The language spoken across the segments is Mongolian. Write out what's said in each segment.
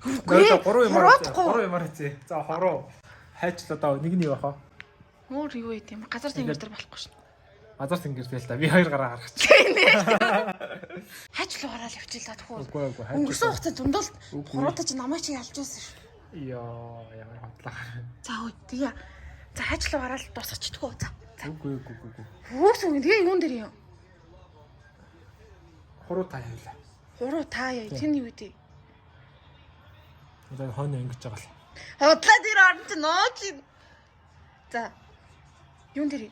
Нөөдөө 3 юмар хийцээ. За хороо хайчлаа даа нэг нь юу бахаа? Өөр юу вэ тийм газар тэнгэр дээр болохгүй шин. Газар тэнгэр тэл та би 2 гараа гаргач. Хайчлуу гараал явчихлаа тхүү. Үгүй Өнгөрсөн хугацаанд дундал хуруутай чи намайг чи ялж байсан ш. Яа ямар хотлаа. За ой тэгээ. За хайчлуу гараал дуусгачихдгүү. За. Үгүй. Хөөс үгүй тэгээ юун дээр юм? Хуруу та явлаа. Хуруу та яа тэр юу вэ? Одоо хойно ингэж байгаа л. Хотлаа дээр орон чи нооч. За. Юун дээр?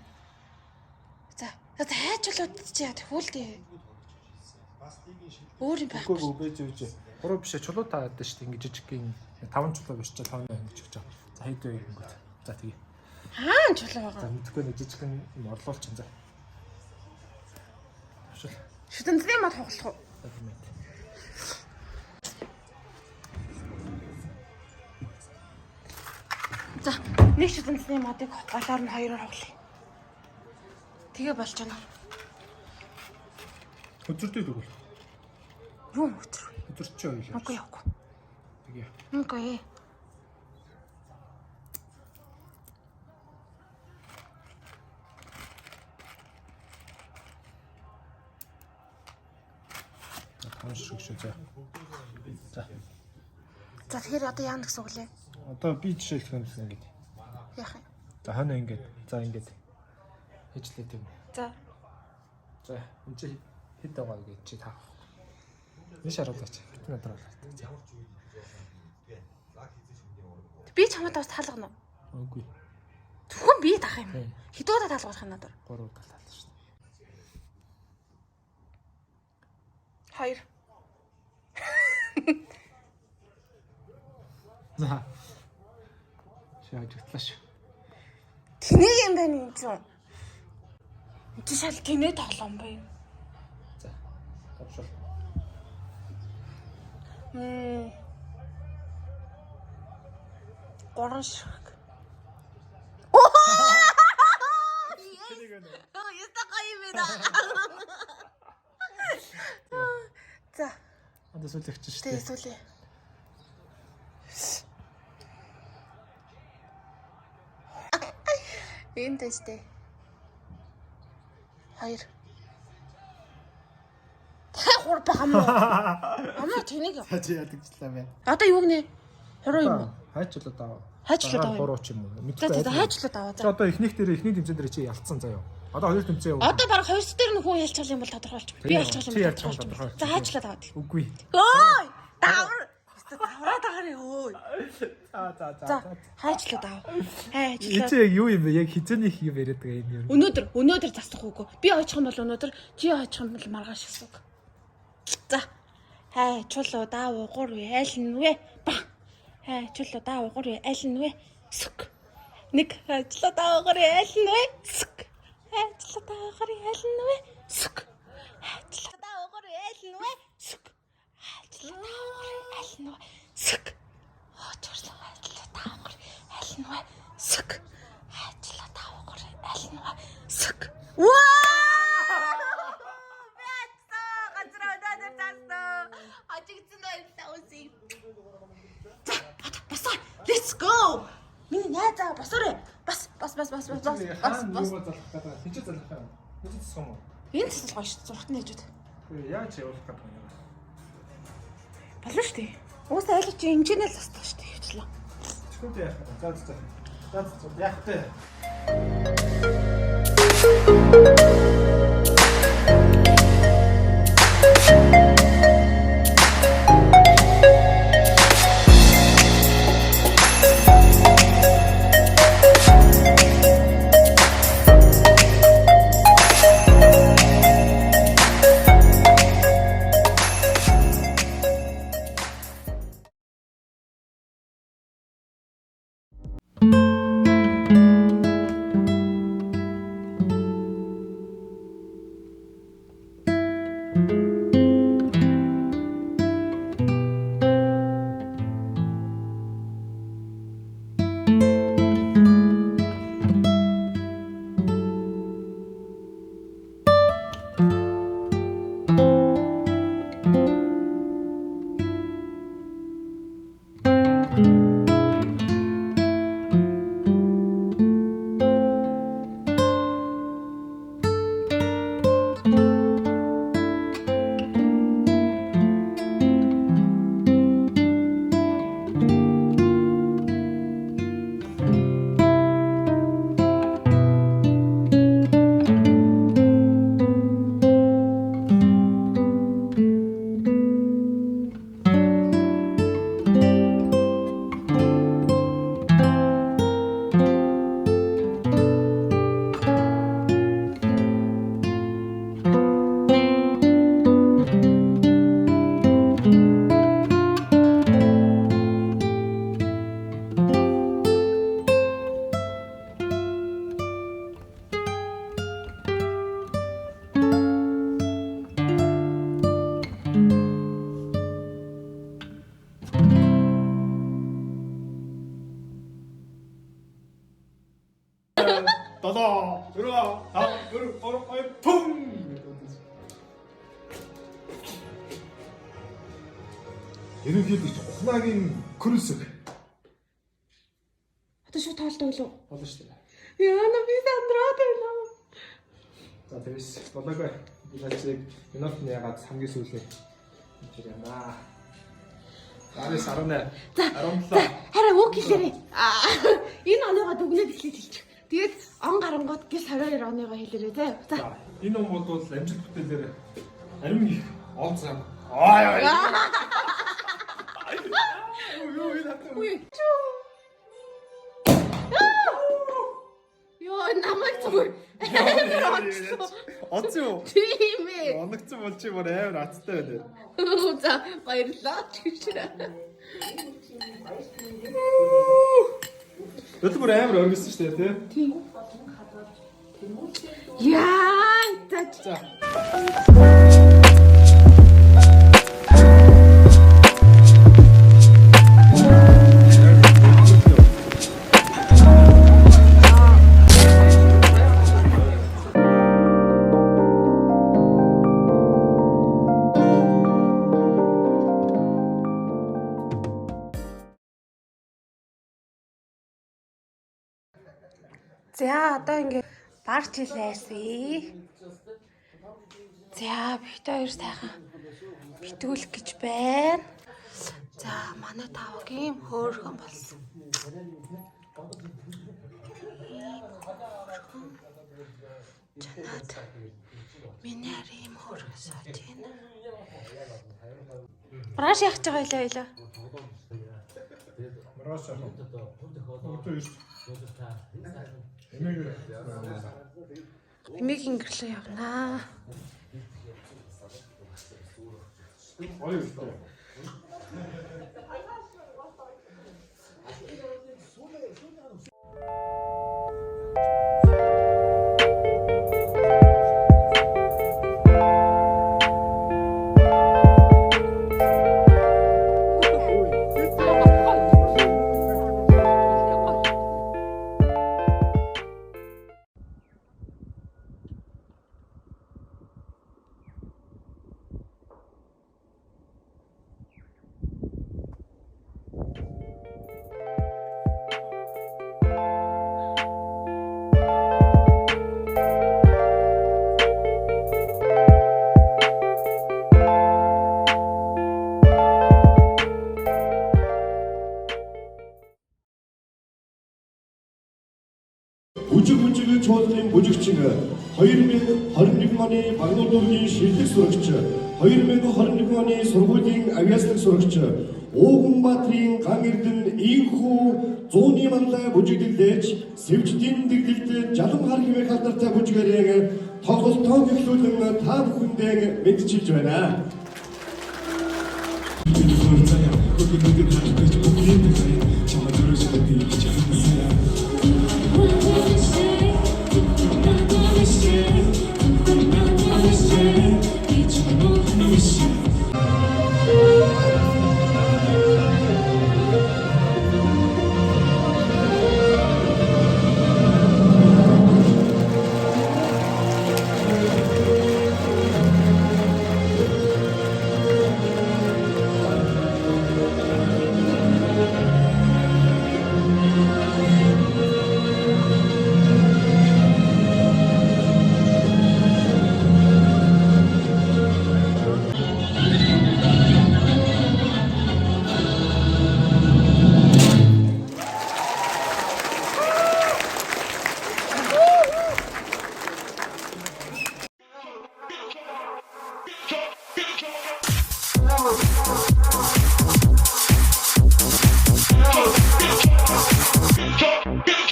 За хайчлууд чи яа тхүүлдэ. Өөр юм байхгүй. Үгүй бэж. Хуруу бишээ чулуу таад шүү дээ ингэж жижигхэн 5 чулуу биш ч хойно ингэж гэж байгаа. За хэд вэ ингэж. За тэгээ. Хаан чулуу байгаа. За мэдхгүй нэг жижигхэн орлуулчин за. Тавшил. Шүтэнцний мод хоглох уу? За нэг шүтэнцний модыг голоор нь 2-оор хоглоё. Тэгээ болж байна. Өдөртөө дөрвөл. Юу өдөр? Өдөрч ойлоо. Үгүй явахгүй. Тэгээ. Үгүй. Хамшиг шүү за. За. За тэгэхээр одоо яа гэсэн үг лээ? Одоо би жишээ хэлэх юмсан ингэж. Яах юм? За хана ингэж. За ингэж. Хийжлээ тийм. За. За энэ чи хэд байгаа гэж чи таах. Би шаруулаач. Бид надад болоо. За. Би чамд бас таалгана уу? Үгүй. Зөвхөн би таах юм. Хэдүүгээр таалгах юм надад? 3 удаа таалах шүү. 2. За. Шаажтлаа шүү. Тэнэг юм байна юм чинь. Энд шал тэнэг тоглоом бай. За. Тавшил. Горон шиг. Яста гоё юм байна. За. Одоо сүлэгч шүү Тэгээ дээ. сүлээ. Энд тэстэй. 2. Хурд бахам уу? Амаа тэнэг. Хажи ядагчлаа байна. Одоо юу гинэ? Хуруу юм уу? Хайчлаа даа. Хайчлаад аваа. Хуруу ч юм уу. За хайчлаад аваа. За одоо эхнийх дээр эхний тэмцээн дээр чи ялцсан заяа. Одоо хоёр тэмцээн явуу. Одоо баг хоёрс дээр нь хүн ялч чал юм бол тодорхойлч. Би ялч чал юм бол тодорхойлч. За хайчлаад аваад. Үгүй. Ой! Давар. Давраад агарыг өөй. За. Хайчлаад аваа. Хайчлаад. Эцэг яг юу юм бэ? Яг хизээнийх юм яриад байгаа юм юу? Өнөөдөр засах үгүй. Би очих юм бол өнөөдөр, чи очих юм бол маргааш гэсэн үг. За. Хайчлуу даа угуур вэ? Аль нь вэ? Ба. Хайчлуу даа угуур вэ? Аль нь вэ? Сүк. Нэг хайчлуу даа угуур вэ? Аль нь вэ? Сүк. Хайчлуу даа угуур вэ? Аль нь вэ? Сүк. Хайчлуу даа угуур вэ? Аль нь вэ? Сүк. Хайчлуу даа угуур вэ? Аль нь вэ? Сүк. Хайчлуу даа угуур вэ? Аль нь вэ? Сүк. Хайчлуу даа угуур вэ? Аль нь вэ? Сүк. Ваа! Let's go. Миний найзаа босоорой. Бас. Хинч залах юм. Хинч засах юм уу? Энэ цэцэл гоё шүү. Зурхтны ээжүүд. Яаж явуулах гэдэг юм бэ? Болно шүү дээ. Уусаа айлч хэмжээнэл застах шүү дээ. Хөвчлээ. Чүлээ яах вэ? За яах вэ? Ерөнхийдөө ухнаагийн крүсэг. Одоо шууд тоолдог уу? Болно шүү дээ. Яна би сандраад байна. За тэрс болоогүй. Би начиг минутны ягаад хамгийн сүүлийн юм байна. 18. За 17. хараа үг хэлээрэй. Энэ оныгоо дүгнээд эхлэж хэлчих. Тэгээд он гарангууд гис 22 оныгоо хэлээрэй те. За. Энэ он бол амжилт бүтээлээр арим их онцгой. Йоо намайг зүгээр. Оцсон юу? Тийм ээ. Оногцсон бол чи бүр амар аттай байна. За баярлалаа гэж. Өдөр бүр амар өргөсөн шүү дээ тий. Яа, За. За одоо ингээд барж илээсэй. За бит хоёр сайхан битгүүлэх гэж байна. За манай тавгийн хөөрхөн болсон. Чанад миний харим хөөрхөн сууж байна. Маргааш яах гэж байгаа илээ. Маргааш яах вэ? Эмийг ингээрлээ явнаа. Ой. Бүжиг чуулгын бүжигчин 2021 оны Багдад дүүргийн шилдэг сурагч 2021 оны сургуулийн авиаслаг сурагч Ууганбаатарын ган эрдэнэ ийхүү 100-ны манлай бүжиглэлж сэвждийн дэглэлд жалан хар хэмээх алдартай бүжгээрээ тоглолтоо эхлүүлэн та бүхэндээ мэдчилж байна.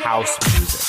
House music.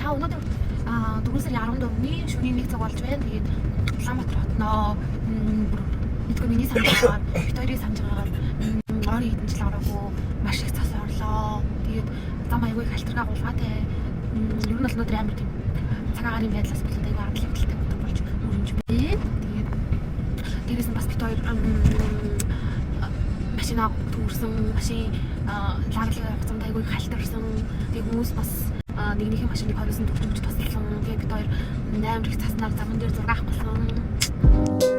Та өнөөдөр 4 сарын 14-ний шөнийн 1 цаг болж байна. Тэгээд Улаанбаатар хотноо мэдгүй миний санаагаар бит хоёрын санджаагаар орой хэдэн жил ороогүй маш их цас орлоо. Тэгээд зам аягүй их халтаргаа гулгаатай. Ер нь бол өнөөдөр амар тийм цагаагаар юм байдлаас болоод аягүй арга хэмжээтэй өдөр болж өрнөж байна. Тэгээд дээрээс нь бас бит хоёр машинаа түүрсэн, машин лаглага явахсан аягүй их халтарсан. Тэгээд хүмүүс бас нэгнийхээ машиныг хойноос нь төвчмж тусалсан. Тэгээд бид хоёр 8 их цаснаар заман дээр зураг авах болсон.